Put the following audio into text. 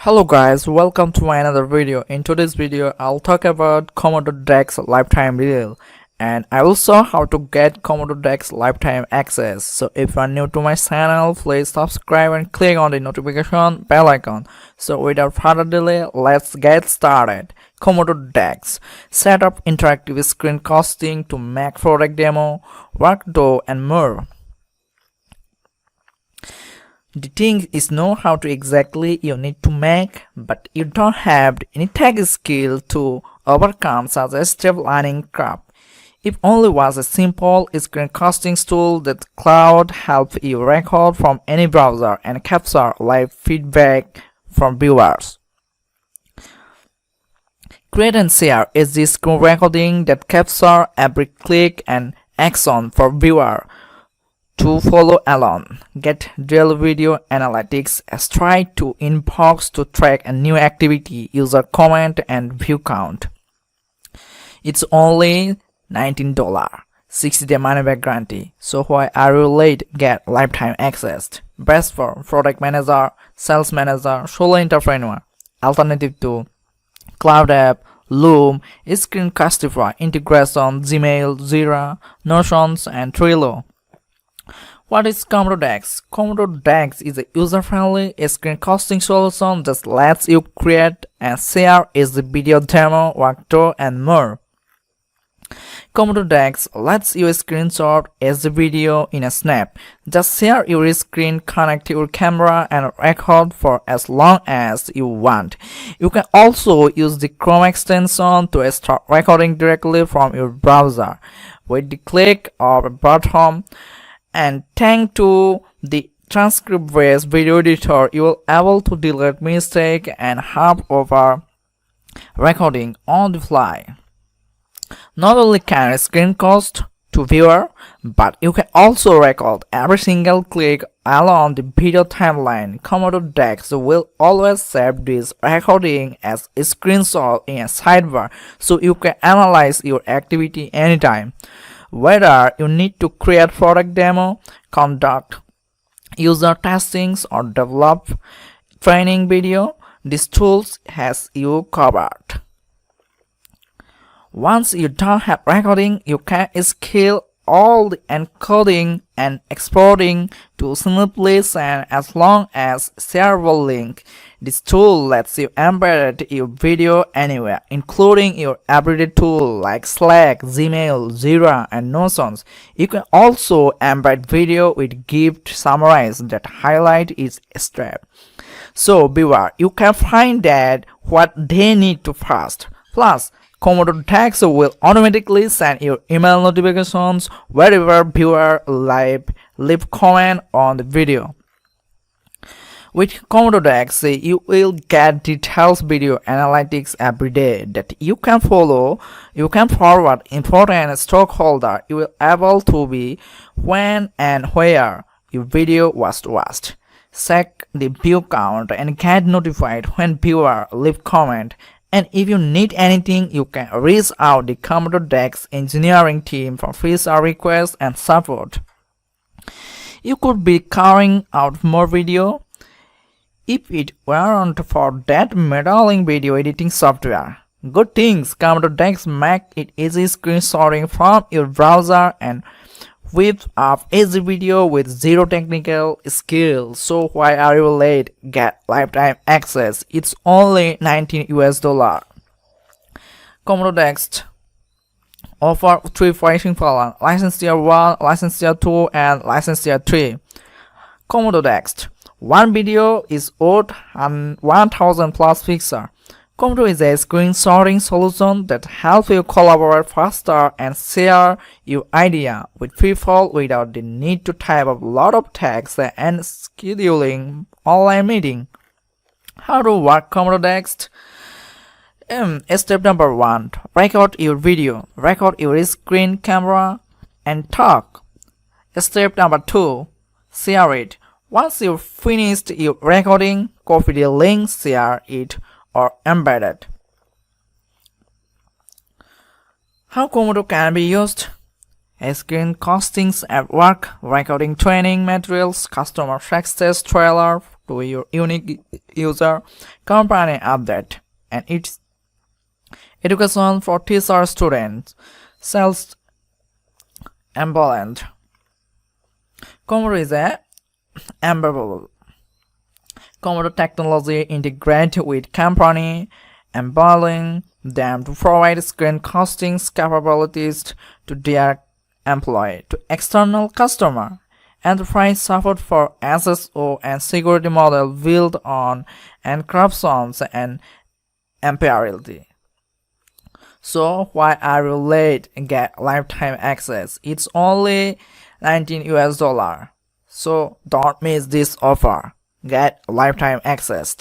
Hello guys, welcome to my another video. In today's video, I'll talk about Komodo Decks Lifetime deal, and I will show how to get Komodo Decks Lifetime access. So if you are new to my channel, please subscribe and click on the notification bell icon. So without further delay, let's get started. Komodo Decks set up interactive screencasting to make product demo, workflow and more. The thing is know how to exactly you need to make, but you don't have any tech skill to overcome such a step learning curve. If only was a simple screencasting tool that cloud help you record from any browser and capture live feedback from viewers. Create and share is the screen recording that capture every click and action for viewer to follow along. Get real video analytics straight to inbox to track a new activity, user comment and view count. It's only $19, 60-day money back guarantee. So why are you late? Get lifetime access. Best for product manager, sales manager, solo entrepreneur. Alternative to Cloud App, Loom, Screencastify, Integration, Gmail, Jira, Notions and Trello. What is Komodo Decks? Komodo Decks is a user-friendly screencasting solution that lets you create and share its video demo, workflow, and more. Komodo Decks lets you screenshot as a video in a snap. Just share your screen, connect your camera, and record for as long as you want. You can also use the Chrome extension to start recording directly from your browser with the click of a button. And thanks to the transcript-based video editor, you will able to delete mistake and hop over recording on the fly. Not only can screencast to viewer, but you can also record every single click along the video timeline. Komodo Decks will always save this recording as a screenshot in a sidebar, so you can analyze your activity anytime. Whether you need to create product demo, conduct user testings or develop training video, this tool has you covered. Once you don't have recording, you can scale all the encoding and exporting to seamlessly send as long as shareable link. This tool lets you embed your video anywhere, including your everyday tool like Slack, Gmail, Jira, and Notions. You can also embed video with gift summaries that highlight each step. So beware, you can find that what they need to first. Plus, Komodo Decks will automatically send your email notifications wherever viewer leave comment on the video. With Komodo Decks, you will get detailed video analytics every day that you can follow. You can forward important stockholder. You will able to be when and where your video was watched. Check the view count and get notified when viewer leave comment. And if you need anything, you can reach out the Komodo Decks engineering team for feature requests and support. You could be carrying out more video if it weren't for that meddling video editing software. Good things, Komodo Decks make it easy screenshotting from your browser and whip up easy video with zero technical skill. So why are you late? Get lifetime access. It's only $19 US. Komodo Decks offer 3 pricing plans: license tier 1, license tier 2, and license tier 3. Komodo Decks. One video is worth 1,000 plus pixels. Komodo is a screenshotting solution that helps you collaborate faster and share your idea with people without the need to type a lot of text and scheduling online meeting. How to work Komodo Decks? Step number 1. Record your video. Record your screen, camera, and talk. Step number 2. Share it. Once you've finished your recording, copy the link, share it, or embed it. How Komodo can be used? Screencastings at work, recording training materials, customer success trailer, to your unique user company update, and it's education for teacher students. Sales ambulant. Komodo is a embeddable. Komodo technology integrate with company, enabling them to provide screencasting capabilities to their employee, to external customer. Enterprise support for SSO and security model built on encryptions and empiricity. So why are you late? Get lifetime access. It's only 19 US dollar. So don't miss this offer. Get lifetime access.